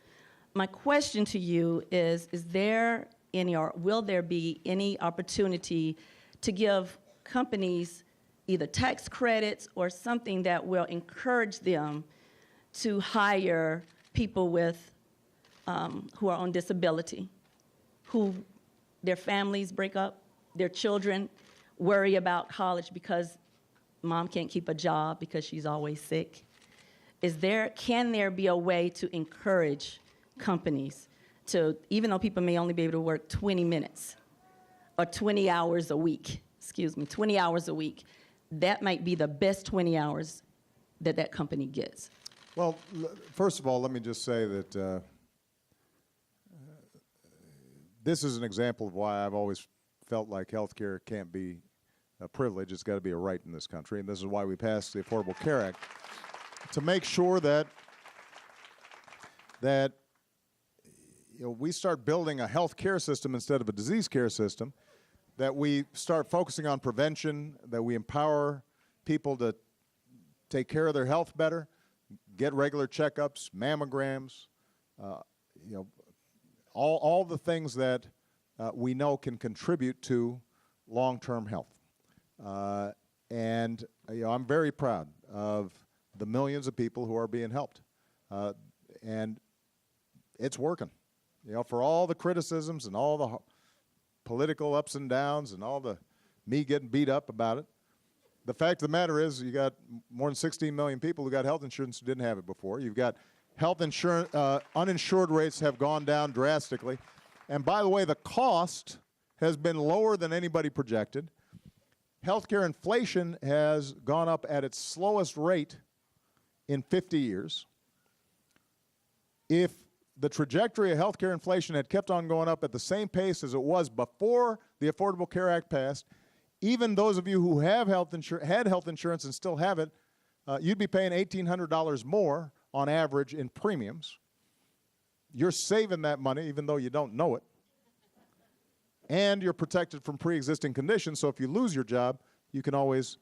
My question to you is there any, or will there be any opportunity to give companies either tax credits or something that will encourage them to hire people with who are on disability, who their families break up, their children worry about college because mom can't keep a job because she's always sick? Can there be a way to encourage companies to, even though people may only be able to work 20 minutes or 20 hours a week, 20 hours a week, that might be the best 20 hours that company gets? Well, first of all, let me just say that this is an example of why I've always felt like healthcare can't be a privilege. It's got to be a right in this country, and this is why we passed the Affordable Care Act, to make sure that we start building a health care system instead of a disease care system, that we start focusing on prevention, that we empower people to take care of their health better, get regular checkups, mammograms, all the things that we know can contribute to long-term health. And I'm very proud of the millions of people who are being helped. And it's working. For all the criticisms and all the political ups and downs and all the me getting beat up about it, the fact of the matter is you got more than 16 million people who got health insurance who didn't have it before. You've got health insurance, uninsured rates have gone down drastically. And by the way, the cost has been lower than anybody projected. Healthcare inflation has gone up at its slowest rate in 50 years. If the trajectory of healthcare inflation had kept on going up at the same pace as it was before the Affordable Care Act passed, even those of you who have had health insurance and still have it, you'd be paying $1,800 more on average in premiums. You're saving that money even though you don't know it. And you're protected from pre-existing conditions, so if you lose your job, you can always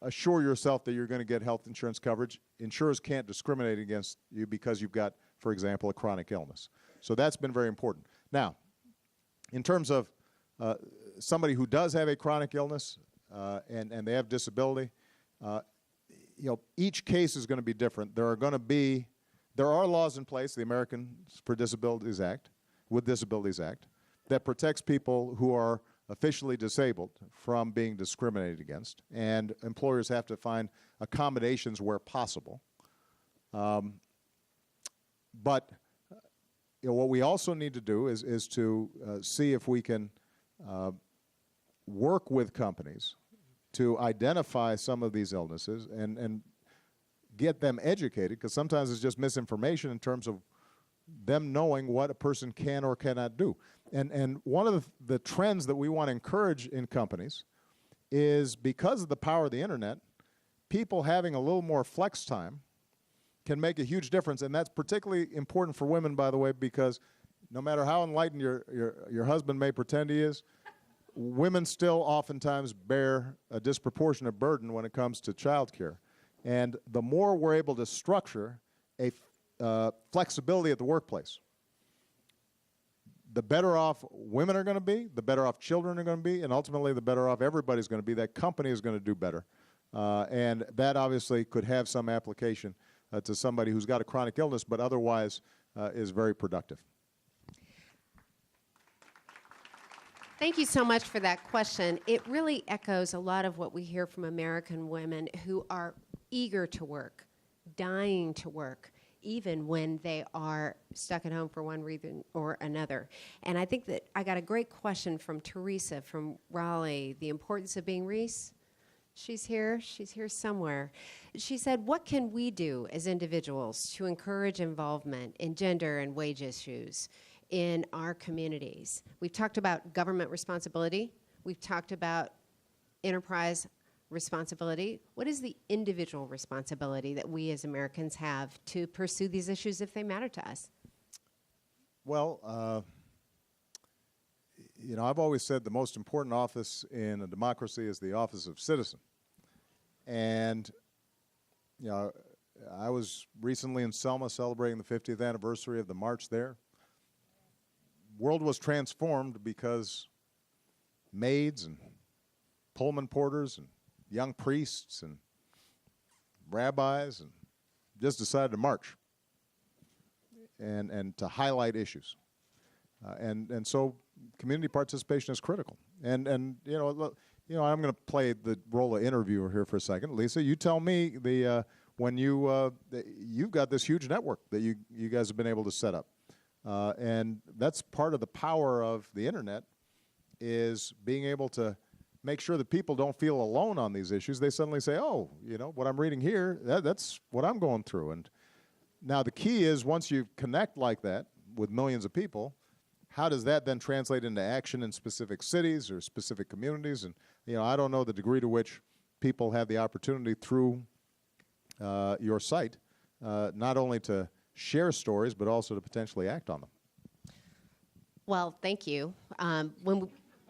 assure yourself that you're going to get health insurance coverage. Insurers can't discriminate against you because you've got, for example, a chronic illness. So that's been very important. Now, in terms of somebody who does have a chronic illness and they have disability, each case is going to be different. There are laws in place, the Americans with Disabilities Act, that protects people who are officially disabled from being discriminated against, and employers have to find accommodations where possible. But what we also need to do is to see if we can work with companies to identify some of these illnesses and get them educated, because sometimes it's just misinformation in terms of them knowing what a person can or cannot do. And one of the trends that we want to encourage in companies is, because of the power of the internet, people having a little more flex time can make a huge difference. And that's particularly important for women, by the way, because no matter how enlightened your husband may pretend he is, women still oftentimes bear a disproportionate burden when it comes to child care. And the more we're able to structure a flexibility at the workplace, the better off women are going to be, the better off children are going to be, and ultimately the better off everybody's going to be. That company is going to do better. And that obviously could have some application to somebody who's got a chronic illness but otherwise is very productive. Thank you so much for that question. It really echoes a lot of what we hear from American women who are eager to work, dying to work, even when they are stuck at home for one reason or another. And I think that I got a great question from Teresa from Raleigh, the importance of being Reese. She's here somewhere. She said, what can we do as individuals to encourage involvement in gender and wage issues in our communities? We've talked about government responsibility. We've talked about enterprise responsibility. What is the individual responsibility that we as Americans have to pursue these issues if they matter to us? Well, I've always said the most important office in a democracy is the office of citizen. And, I was recently in Selma celebrating the 50th anniversary of the march there. World was transformed because maids and Pullman porters and young priests and rabbis and just decided to march and to highlight issues. And so community participation is critical. And I'm going to play the role of interviewer here for a second. Lisa, you tell me when you've got this huge network that you guys have been able to set up. And that's part of the power of the internet, is being able to make sure that people don't feel alone on these issues. They suddenly say, oh, what I'm reading here, that's what I'm going through. And now the key is, once you connect like that with millions of people, how does that then translate into action in specific cities or specific communities? And, I don't know the degree to which people have the opportunity through your site, not only to share stories, but also to potentially act on them. Well, thank you.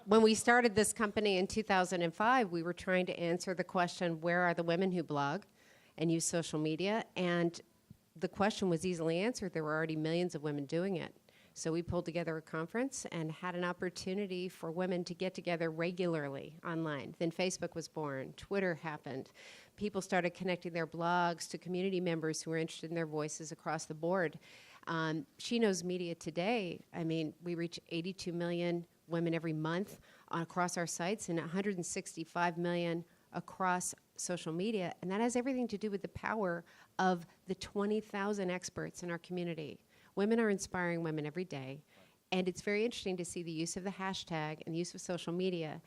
When we started this company in 2005, we were trying to answer the question, where are the women who blog and use social media? And the question was easily answered. There were already millions of women doing it. So we pulled together a conference and had an opportunity for women to get together regularly online. Then Facebook was born. Twitter happened. People started connecting their blogs to community members who were interested in their voices across the board. She Knows Media today, we reach 82 million women every month across our sites and 165 million across social media. And that has everything to do with the power of the 20,000 experts in our community. Women are inspiring women every day. And it's very interesting to see the use of the hashtag and the use of social media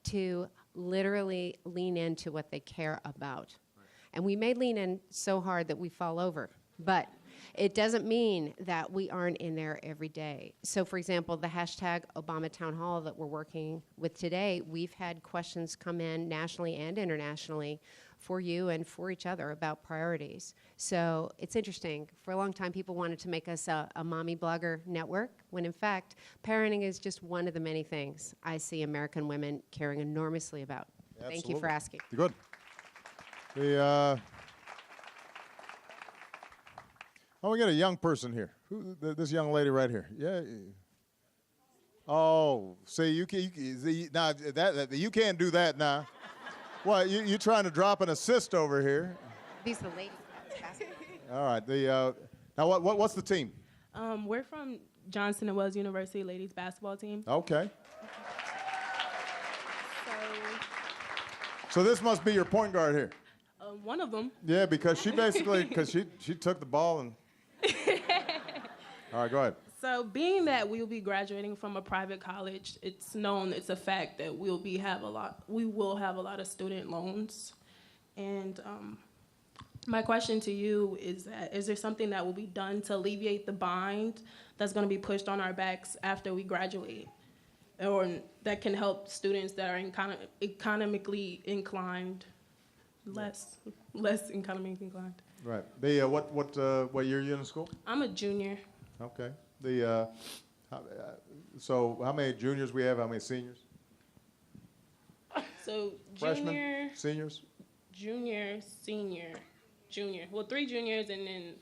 to literally lean into what they care about. Right. And we may lean in so hard that we fall over, but it doesn't mean that we aren't in there every day. So, for example, the hashtag Obama Town Hall that we're working with today, we've had questions come in nationally and internationally for you and for each other about priorities. So it's interesting. For a long time, people wanted to make us a mommy blogger network, when in fact, parenting is just one of the many things I see American women caring enormously about. Absolutely. Thank you for asking. Good. We got a young person here. This young lady right here. Yeah. Oh, see, you can't do that now. What, you trying to drop an assist over here? These are the ladies. All right. Now, what's the team? We're from Johnson & Wales University ladies basketball team. Okay. So this must be your point guard here. One of them. Yeah, because she took the ball and. All right, go ahead. So being that we'll be graduating from a private college, it's a fact that we will have a lot of student loans. And my question to you is there something that will be done to alleviate the bind that's going to be pushed on our backs after we graduate, or that can help students that are economically inclined, less economically inclined? Right. What year are you in school? I'm a junior. Okay. So how many juniors we have? How many seniors? So Freshmen, junior, seniors? Junior, senior, junior. Well, 3 juniors and then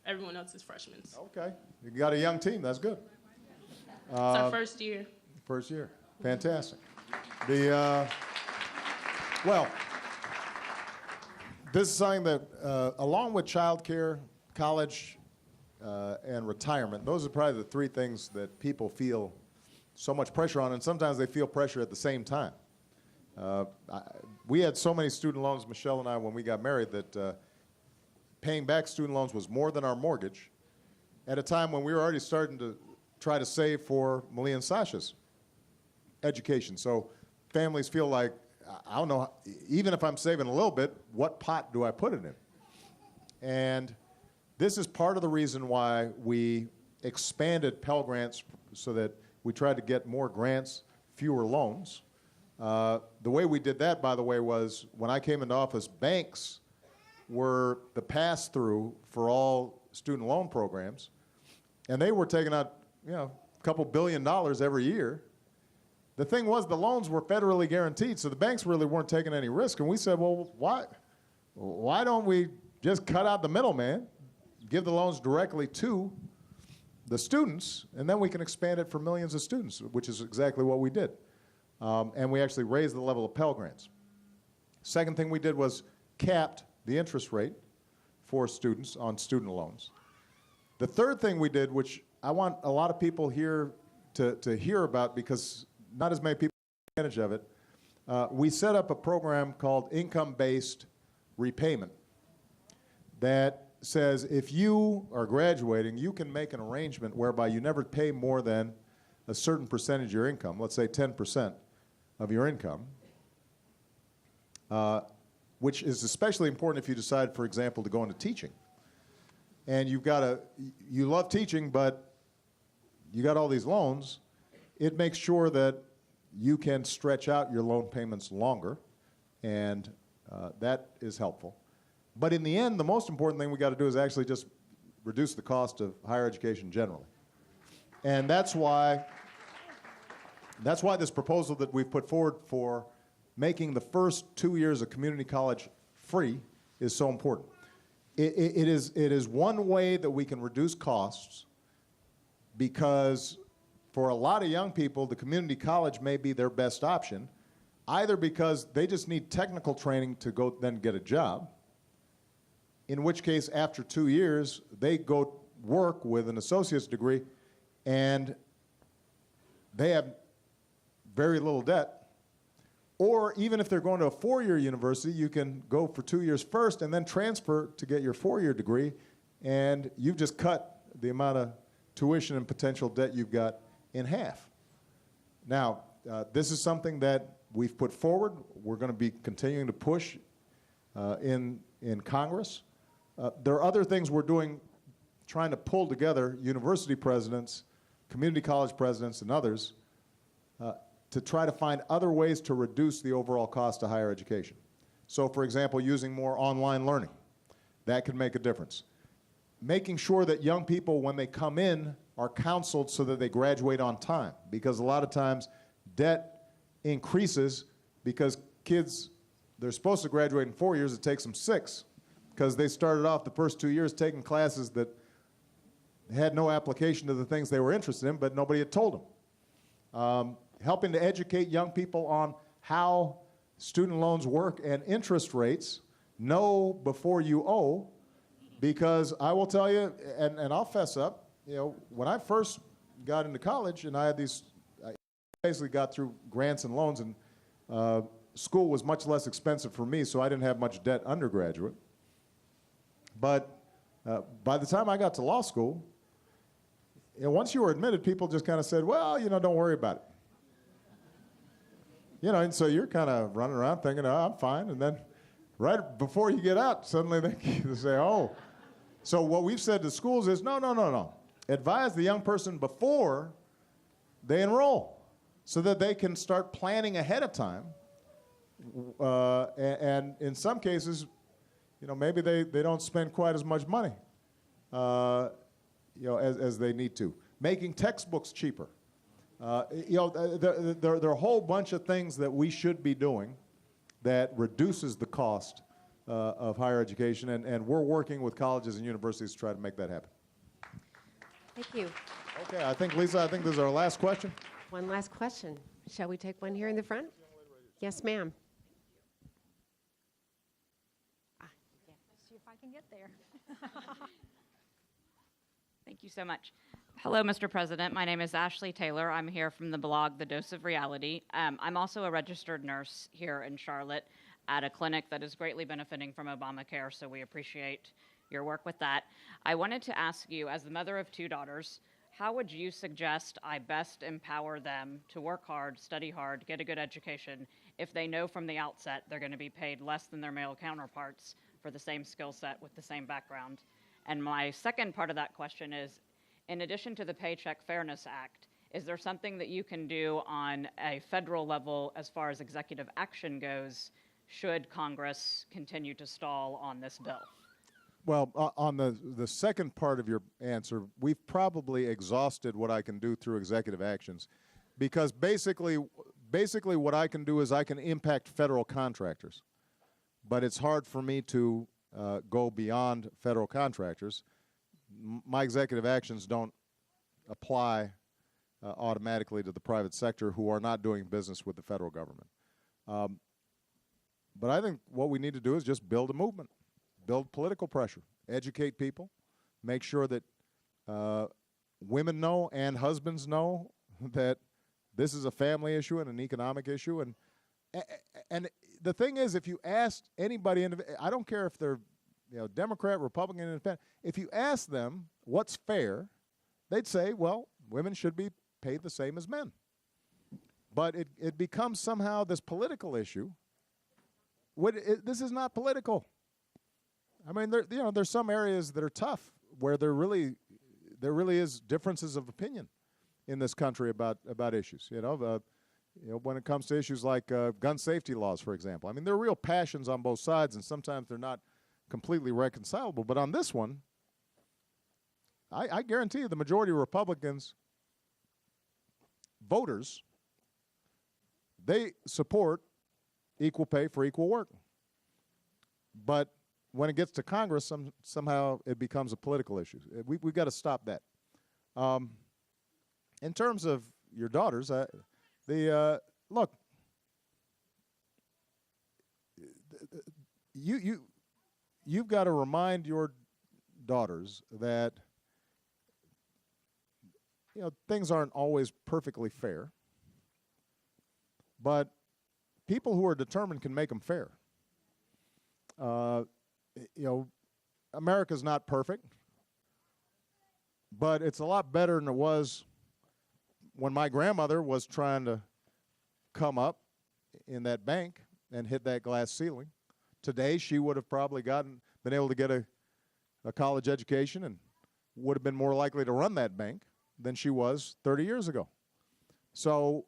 everyone else is freshmen. Okay. You got a young team. That's good. It's our first year. First year. Fantastic. This is something that, along with child care, college, and retirement, those are probably the 3 things that people feel so much pressure on, and sometimes they feel pressure at the same time. We had so many student loans, Michelle and I, when we got married, that paying back student loans was more than our mortgage at a time when we were already starting to try to save for Malia and Sasha's education. So families feel like, I don't know, even if I'm saving a little bit, what pot do I put it in? And this is part of the reason why we expanded Pell Grants so that we tried to get more grants, fewer loans. The way we did that, by the way, was when I came into office, banks were the pass-through for all student loan programs, and they were taking out, a couple $1 billion every year. The thing was, the loans were federally guaranteed, so the banks really weren't taking any risk. And we said, well, why don't we just cut out the middleman, give the loans directly to the students, and then we can expand it for millions of students, which is exactly what we did. And we actually raised the level of Pell Grants. Second thing we did was capped the interest rate for students on student loans. The third thing we did, which I want a lot of people here to hear about because not as many people take advantage of it, we set up a program called income-based repayment that says if you are graduating, you can make an arrangement whereby you never pay more than a certain percentage of your income, let's say 10% of your income, which is especially important if you decide, for example, to go into teaching. And you love teaching, but you got all these loans. It makes sure that you can stretch out your loan payments longer, and that is helpful. But in the end, the most important thing we got to do is actually just reduce the cost of higher education generally. And that's why this proposal that we've put forward for making the first 2 years of community college free is so important. It is one way that we can reduce costs because for a lot of young people, the community college may be their best option, either because they just need technical training to go then get a job, in which case after 2 years, they go work with an associate's degree and they have very little debt. Or even if they're going to a 4-year university, you can go for 2 years first and then transfer to get your 4-year degree, and you've just cut the amount of tuition and potential debt you've got in half. Now, this is something that we've put forward. We're going to be continuing to push in Congress. There are other things we're doing, trying to pull together university presidents, community college presidents, and others to try to find other ways to reduce the overall cost of higher education. So, for example, using more online learning. That can make a difference. Making sure that young people, when they come in, are counseled so that they graduate on time. Because a lot of times, debt increases because kids, they're supposed to graduate in 4 years, it takes them 6. Because they started off the first 2 years taking classes that had no application to the things they were interested in, but nobody had told them. Helping to educate young people on how student loans work and interest rates. Know before you owe, because I will tell you, and I'll fess up, when I first got into college and I basically got through grants and loans, and school was much less expensive for me, so I didn't have much debt undergraduate. But by the time I got to law school, once you were admitted, people just kind of said, well, don't worry about it. And so you're kind of running around thinking, oh, I'm fine. And then right before you get out, suddenly they say, oh. So what we've said to schools is, no. Advise the young person before they enroll so that they can start planning ahead of time. And in some cases, maybe they don't spend quite as much money, as they need to. Making textbooks cheaper. There are a whole bunch of things that we should be doing that reduces the cost of higher education, and we're working with colleges and universities to try to make that happen. Thank you. Okay, Lisa, this is our last question. One last question. Shall we take one here in the front? Yes, ma'am. See if I can get there. Thank you so much. Hello, Mr. President. My name is Ashley Taylor. I'm here from the blog, The Dose of Reality. I'm also a registered nurse here in Charlotte at a clinic that is greatly benefiting from Obamacare, so we appreciate your work with that. I wanted to ask you, as the mother of 2 daughters, how would you suggest I best empower them to work hard, study hard, get a good education, if they know from the outset they're going to be paid less than their male counterparts for the same skill set with the same background? And my second part of that question is, in addition to the Paycheck Fairness Act, is there something that you can do on a federal level as far as executive action goes, should Congress continue to stall on this bill? Well, on the second part of your answer, we've probably exhausted what I can do through executive actions, because basically what I can do is I can impact federal contractors, but it's hard for me to go beyond federal contractors. My executive actions don't apply automatically to the private sector who are not doing business with the federal government. But I think what we need to do is just build a movement. Build political pressure, educate people, make sure that women know and husbands know that this is a family issue and an economic issue. And the thing is, if you asked anybody, I don't care if they're Democrat, Republican, Independent, if you ask them what's fair, they'd say, well, women should be paid the same as men. But it becomes somehow this political issue. This is not political. I mean, there's some areas that are tough where there really is differences of opinion in this country about issues. When it comes to issues like gun safety laws, for example. I mean, there are real passions on both sides, and sometimes they're not completely reconcilable. But on this one, I guarantee you the majority of Republicans, voters, they support equal pay for equal work. But when it gets to Congress, somehow it becomes a political issue. We've got to stop that. In terms of your daughters, look, you've got to remind your daughters that things aren't always perfectly fair, but people who are determined can make them fair. America's not perfect, but it's a lot better than it was when my grandmother was trying to come up in that bank and hit that glass ceiling. Today, she would have probably been able to get a college education and would have been more likely to run that bank than she was 30 years ago. So,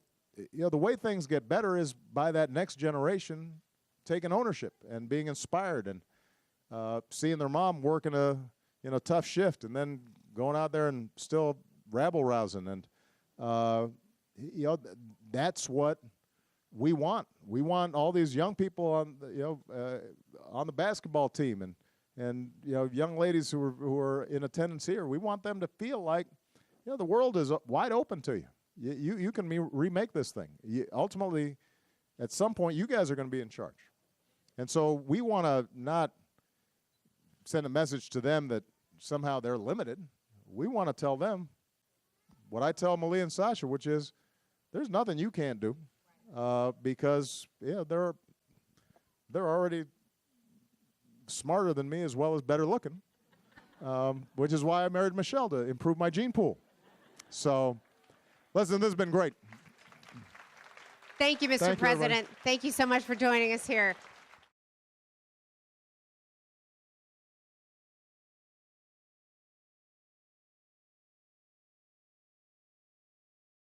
the way things get better is by that next generation taking ownership and being inspired and seeing their mom working a tough shift and then going out there and still rabble-rousing. And that's what we want. We want all these young people on the basketball team and young ladies who are in attendance here. We want them to feel like the world is wide open to you. You can remake this thing. Ultimately, at some point, you guys are going to be in charge. And so we want to not send a message to them that somehow they're limited. We want to tell them what I tell Malia and Sasha, which is there's nothing you can't do because they're already smarter than me as well as better looking, which is why I married Michelle, to improve my gene pool. So, listen, this has been great. Thank you, Mr. President. Thank you so much for joining us here.